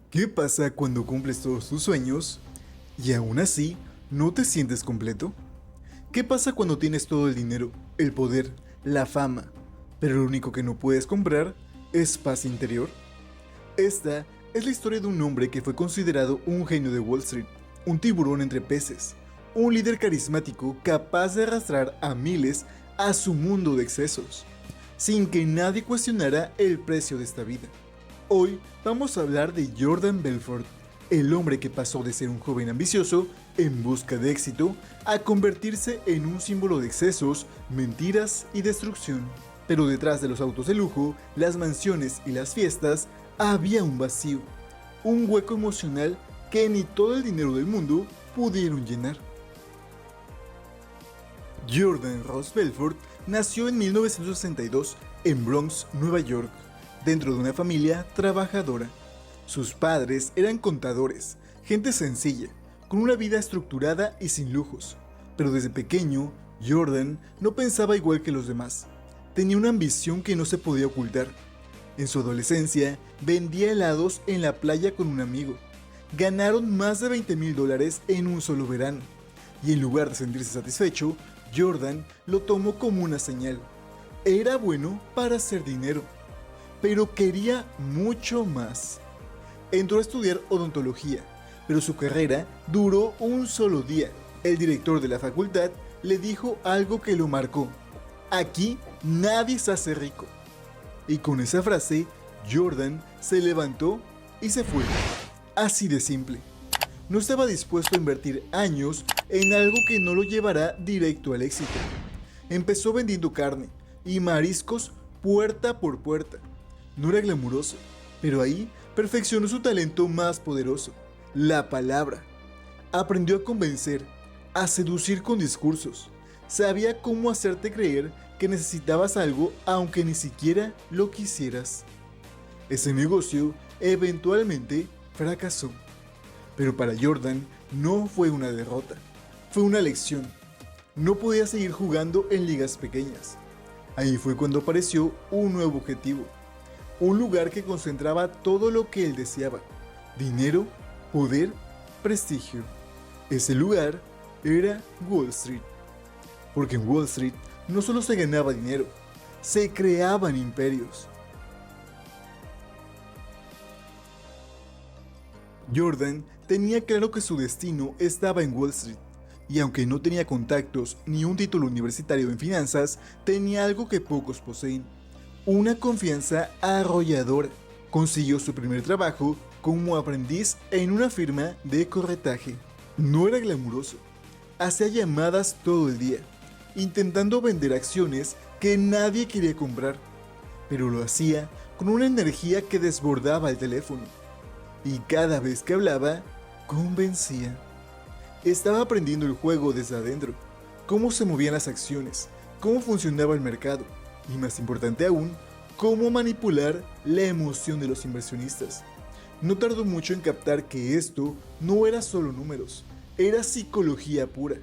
¿Qué pasa cuando cumples todos tus sueños y aún así no te sientes completo? ¿Qué pasa cuando tienes todo el dinero, el poder, la fama, pero lo único que no puedes comprar es paz interior? Esta es la historia de un hombre que fue considerado un genio de Wall Street, un tiburón entre peces, un líder carismático capaz de arrastrar a miles a su mundo de excesos, sin que nadie cuestionara el precio de esta vida. Hoy vamos a hablar de Jordan Belfort, el hombre que pasó de ser un joven ambicioso en busca de éxito a convertirse en un símbolo de excesos, mentiras y destrucción. Pero detrás de los autos de lujo, las mansiones y las fiestas, había un vacío, un hueco emocional que ni todo el dinero del mundo pudieron llenar. Jordan Ross Belfort nació en 1962 en Bronx, Nueva York, dentro de una familia trabajadora. Sus padres eran contadores, gente sencilla, con una vida estructurada y sin lujos. Pero desde pequeño, Jordan no pensaba igual que los demás. Tenía una ambición que no se podía ocultar. En su adolescencia, vendía helados en la playa con un amigo. Ganaron más de $20,000 en un solo verano. Y en lugar de sentirse satisfecho, Jordan lo tomó como una señal. Era bueno para hacer dinero, pero quería mucho más. Entró a estudiar odontología, pero su carrera duró un solo día. El director de la facultad le dijo algo que lo marcó: aquí nadie se hace rico. Y con esa frase, Jordan se levantó y se fue. Así de simple. No estaba dispuesto a invertir años en algo que no lo llevará directo al éxito. Empezó vendiendo carne y mariscos puerta por puerta. No era glamuroso, pero ahí perfeccionó su talento más poderoso: la palabra. Aprendió a convencer, a seducir con discursos. Sabía cómo hacerte creer que necesitabas algo aunque ni siquiera lo quisieras. Ese negocio eventualmente fracasó. Pero para Jordan no fue una derrota, fue una lección. No podía seguir jugando en ligas pequeñas. Ahí fue cuando apareció un nuevo objetivo. Un lugar que concentraba todo lo que él deseaba: dinero, poder, prestigio. Ese lugar era Wall Street. Porque en Wall Street no solo se ganaba dinero, se creaban imperios. Jordan tenía claro que su destino estaba en Wall Street. Y aunque no tenía contactos ni un título universitario en finanzas, tenía algo que pocos poseen: una confianza arrolladora. Consiguió su primer trabajo como aprendiz en una firma de corretaje. No era glamuroso. Hacía llamadas todo el día, intentando vender acciones que nadie quería comprar. Pero lo hacía con una energía que desbordaba el teléfono. Y cada vez que hablaba, convencía. Estaba aprendiendo el juego desde adentro: cómo se movían las acciones, cómo funcionaba el mercado y, más importante aún, cómo manipular la emoción de los inversionistas. No tardó mucho en captar que esto no era solo números, era psicología pura.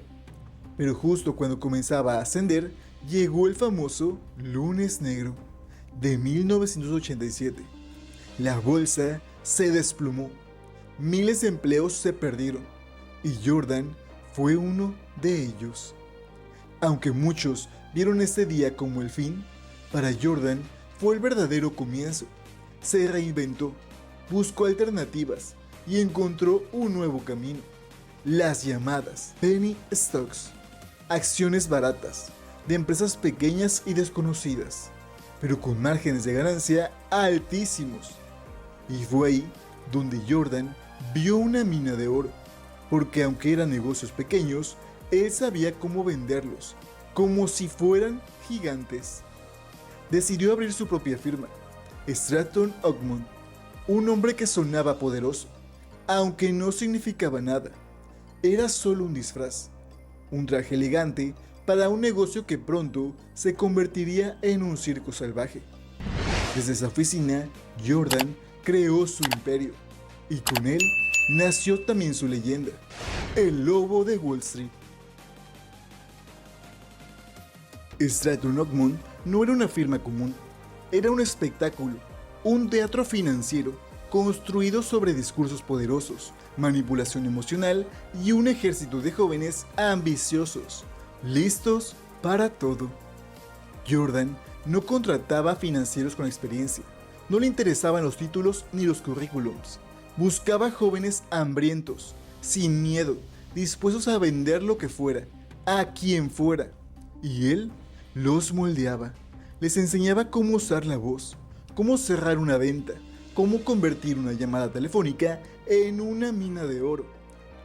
Pero justo cuando comenzaba a ascender, llegó el famoso Lunes Negro de 1987. La bolsa se desplomó, miles de empleos se perdieron, y Jordan fue uno de ellos. Aunque muchos vieron este día como el fin, para Jordan fue el verdadero comienzo. Se reinventó, buscó alternativas y encontró un nuevo camino: las llamadas penny stocks, acciones baratas de empresas pequeñas y desconocidas, pero con márgenes de ganancia altísimos. Y fue ahí donde Jordan vio una mina de oro, porque aunque eran negocios pequeños, él sabía cómo venderlos, como si fueran gigantes. Decidió abrir su propia firma, Stratton Oakmont, un nombre que sonaba poderoso, aunque no significaba nada. Era solo un disfraz, un traje elegante para un negocio que pronto se convertiría en un circo salvaje. Desde esa oficina, Jordan creó su imperio, y con él nació también su leyenda: el lobo de Wall Street. Stratton Oakmont no era una firma común, era un espectáculo, un teatro financiero construido sobre discursos poderosos, manipulación emocional y un ejército de jóvenes ambiciosos, listos para todo. Jordan no contrataba financieros con experiencia, no le interesaban los títulos ni los currículums. Buscaba jóvenes hambrientos, sin miedo, dispuestos a vender lo que fuera, a quien fuera. Y él los moldeaba. Les enseñaba cómo usar la voz, cómo cerrar una venta, cómo convertir una llamada telefónica en una mina de oro.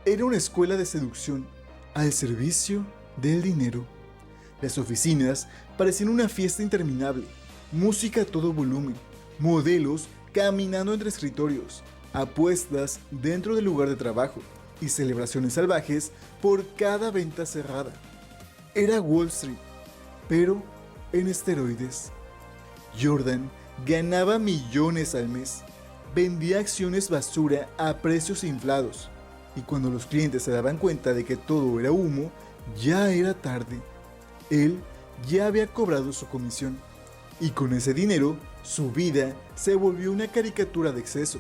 Era una escuela de seducción, al servicio del dinero. Las oficinas parecían una fiesta interminable, música a todo volumen, modelos caminando entre escritorios, apuestas dentro del lugar de trabajo y celebraciones salvajes por cada venta cerrada. Era Wall Street, pero en esteroides. Jordan ganaba millones al mes, vendía acciones basura a precios inflados, y cuando los clientes se daban cuenta de que todo era humo, ya era tarde. Él ya había cobrado su comisión, y con ese dinero, su vida se volvió una caricatura de exceso.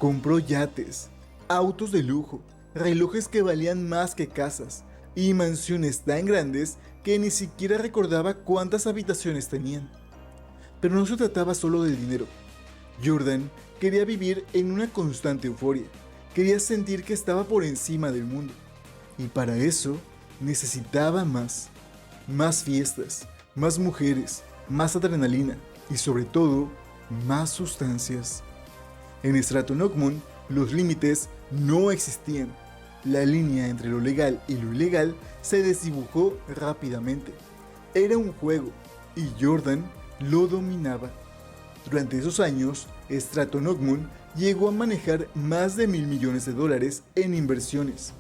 Compró yates, autos de lujo, relojes que valían más que casas, y mansiones tan grandes que ni siquiera recordaba cuántas habitaciones tenían. Pero no se trataba solo del dinero. Jordan quería vivir en una constante euforia, quería sentir que estaba por encima del mundo, y para eso necesitaba más fiestas, más mujeres, más adrenalina y sobre todo, más sustancias. En Stratton Oakmont, los límites no existían. La línea entre lo legal y lo ilegal se desdibujó rápidamente. Era un juego y Jordan lo dominaba. Durante esos años, Stratton Oakmont llegó a manejar más de $1.000 millones en inversiones.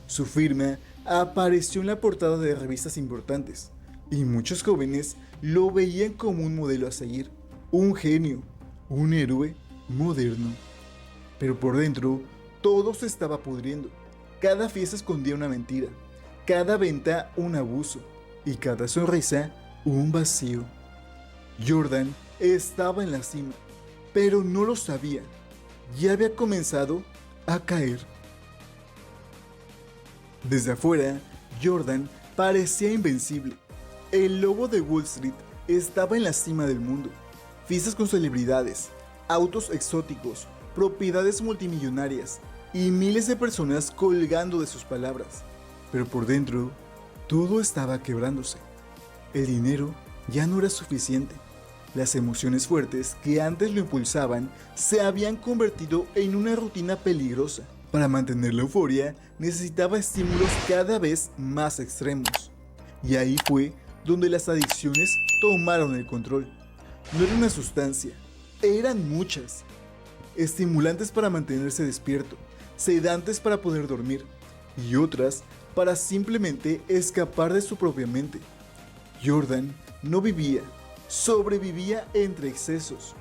Su firma apareció en la portada de revistas importantes y muchos jóvenes lo veían como un modelo a seguir, un genio, un héroe moderno. Pero por dentro, todo se estaba pudriendo. Cada fiesta escondía una mentira, cada venta un abuso y cada sonrisa un vacío. Jordan estaba en la cima, pero no lo sabía. Ya había comenzado a caer. Desde afuera, Jordan parecía invencible. El lobo de Wall Street estaba en la cima del mundo. Fiestas con celebridades, autos exóticos, propiedades multimillonarias y miles de personas colgando de sus palabras. Pero por dentro, todo estaba quebrándose. El dinero ya no era suficiente. Las emociones fuertes que antes lo impulsaban se habían convertido en una rutina peligrosa. Para mantener la euforia, necesitaba estímulos cada vez más extremos. Y ahí fue donde las adicciones tomaron el control. No era una sustancia, eran muchas. Estimulantes para mantenerse despierto, sedantes para poder dormir, y otras para simplemente escapar de su propia mente. Jordan no vivía, sobrevivía entre excesos.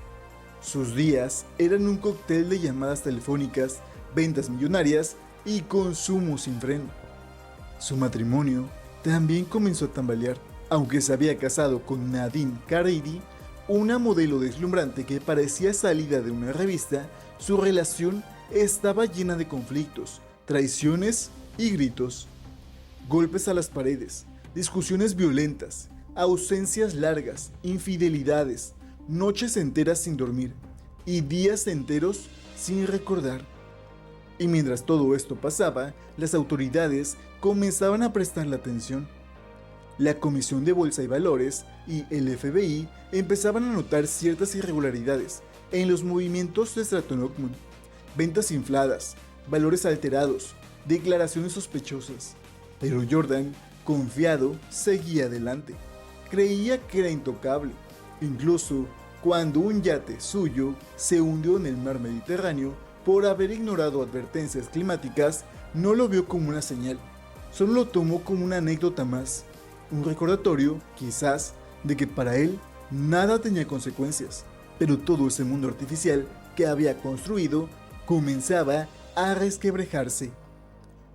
Sus días eran un cóctel de llamadas telefónicas, ventas millonarias y consumo sin freno. Su matrimonio también comenzó a tambalear. Aunque se había casado con Nadine Caridi, una modelo deslumbrante que parecía salida de una revista, su relación estaba llena de conflictos, traiciones y gritos. Golpes a las paredes, discusiones violentas, ausencias largas, infidelidades, noches enteras sin dormir y días enteros sin recordar. Y mientras todo esto pasaba, las autoridades comenzaban a prestarle atención. La Comisión de Bolsa y Valores y el FBI empezaban a notar ciertas irregularidades en los movimientos de Stratton Oakmont. Ventas infladas, valores alterados, declaraciones sospechosas. Pero Jordan, confiado, seguía adelante. Creía que era intocable. Incluso cuando un yate suyo se hundió en el mar Mediterráneo por haber ignorado advertencias climáticas, no lo vio como una señal. Solo lo tomó como una anécdota más. Un recordatorio, quizás, de que para él nada tenía consecuencias, pero todo ese mundo artificial que había construido comenzaba a resquebrajarse.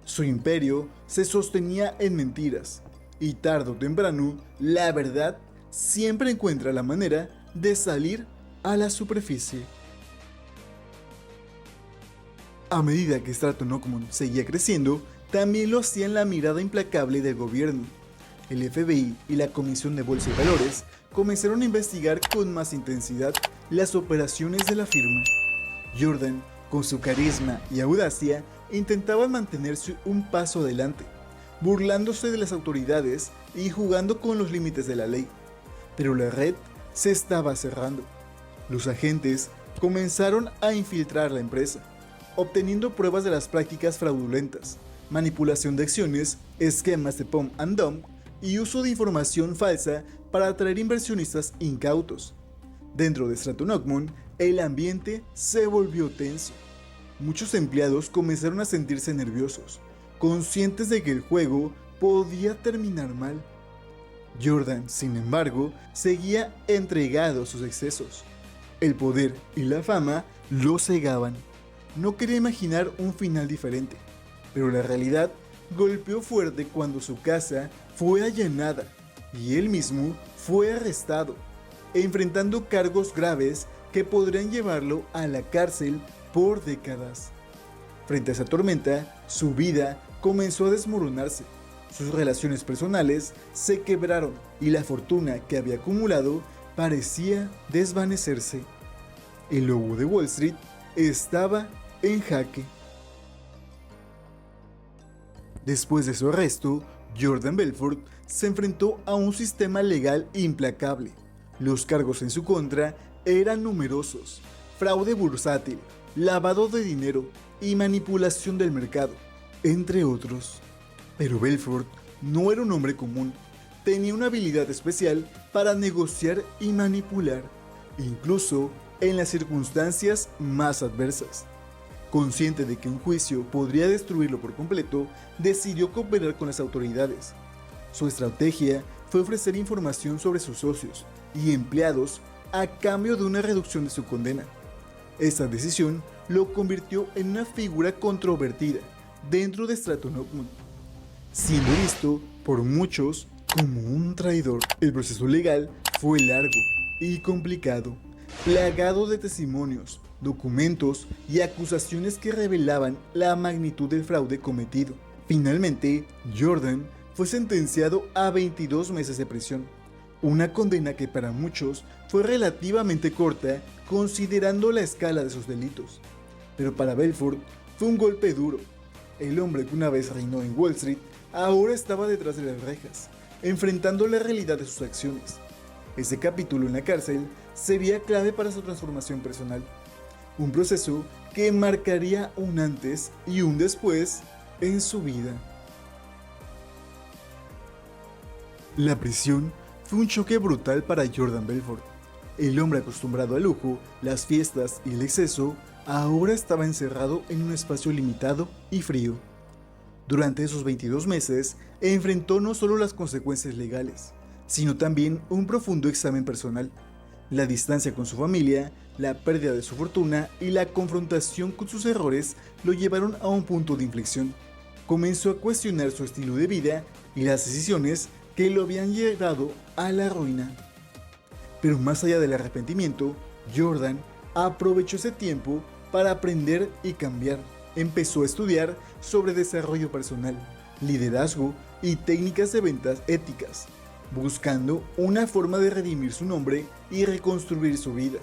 Su imperio se sostenía en mentiras, y tarde o temprano, la verdad siempre encuentra la manera de salir a la superficie. A medida que Stratton Oakmont seguía creciendo, también lo hacían la mirada implacable del gobierno. El FBI y la Comisión de Bolsa y Valores comenzaron a investigar con más intensidad las operaciones de la firma. Jordan, con su carisma y audacia, intentaba mantenerse un paso adelante, burlándose de las autoridades y jugando con los límites de la ley. Pero la red se estaba cerrando. Los agentes comenzaron a infiltrar la empresa, obteniendo pruebas de las prácticas fraudulentas, manipulación de acciones, esquemas de pump and dump y uso de información falsa para atraer inversionistas incautos. Dentro de Stratton Oakmont, el ambiente se volvió tenso. Muchos empleados comenzaron a sentirse nerviosos, conscientes de que el juego podía terminar mal. Jordan, sin embargo, seguía entregado a sus excesos. El poder y la fama lo cegaban. No quería imaginar un final diferente, pero la realidad golpeó fuerte cuando su casa fue allanada y él mismo fue arrestado, enfrentando cargos graves que podrían llevarlo a la cárcel por décadas. Frente a esa tormenta, su vida comenzó a desmoronarse. Sus relaciones personales se quebraron y la fortuna que había acumulado parecía desvanecerse. El lobo de Wall Street estaba en jaque. Después de su arresto, Jordan Belfort se enfrentó a un sistema legal implacable. Los cargos en su contra eran numerosos: fraude bursátil, lavado de dinero y manipulación del mercado, entre otros. Pero Belfort no era un hombre común. Tenía una habilidad especial para negociar y manipular, incluso en las circunstancias más adversas. Consciente de que un juicio podría destruirlo por completo, decidió cooperar con las autoridades. Su estrategia fue ofrecer información sobre sus socios y empleados a cambio de una reducción de su condena. Esta decisión lo convirtió en una figura controvertida dentro de Stratton Oakmont, siendo visto por muchos como un traidor. El proceso legal fue largo y complicado, plagado de testimonios, documentos y acusaciones que revelaban la magnitud del fraude cometido. Finalmente, Jordan fue sentenciado a 22 meses de prisión, una condena que para muchos fue relativamente corta considerando la escala de sus delitos. Pero para Belfort fue un golpe duro. El hombre que una vez reinó en Wall Street ahora estaba detrás de las rejas, enfrentando la realidad de sus acciones. Ese capítulo en la cárcel sería clave para su transformación personal, un proceso que marcaría un antes y un después en su vida. La prisión fue un choque brutal para Jordan Belfort. El hombre acostumbrado al lujo, las fiestas y el exceso, ahora estaba encerrado en un espacio limitado y frío. Durante esos 22 meses, enfrentó no solo las consecuencias legales, sino también un profundo examen personal. La distancia con su familia, la pérdida de su fortuna y la confrontación con sus errores lo llevaron a un punto de inflexión. Comenzó a cuestionar su estilo de vida y las decisiones que lo habían llevado a la ruina. Pero más allá del arrepentimiento, Jordan aprovechó ese tiempo para aprender y cambiar. Empezó a estudiar sobre desarrollo personal, liderazgo y técnicas de ventas éticas, buscando una forma de redimir su nombre y reconstruir su vida.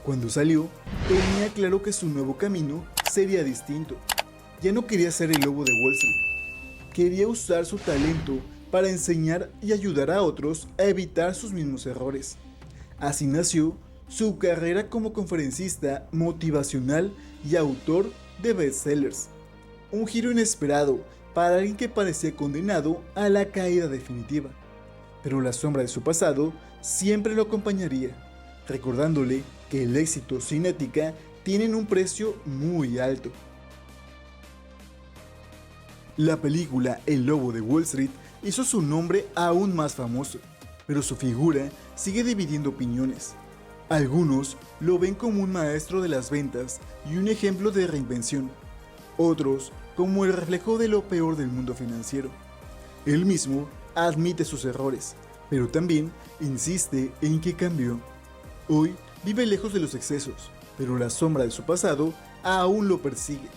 Cuando salió, tenía claro que su nuevo camino sería distinto. Ya no quería ser el lobo de Wall Street. Quería usar su talento para enseñar y ayudar a otros a evitar sus mismos errores. Así nació su carrera como conferencista motivacional y autor de bestsellers. Un giro inesperado para alguien que parecía condenado a la caída definitiva. Pero la sombra de su pasado siempre lo acompañaría, recordándole que el éxito sin ética tiene un precio muy alto. La película El Lobo de Wall Street hizo su nombre aún más famoso, pero su figura sigue dividiendo opiniones. Algunos lo ven como un maestro de las ventas y un ejemplo de reinvención, otros como el reflejo de lo peor del mundo financiero. Él mismo admite sus errores, pero también insiste en que cambió. Hoy vive lejos de los excesos, pero la sombra de su pasado aún lo persigue.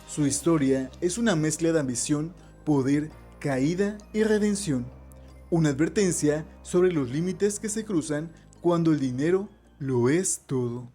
Su historia es una mezcla de ambición, poder, caída y redención. Una advertencia sobre los límites que se cruzan cuando el dinero lo es todo.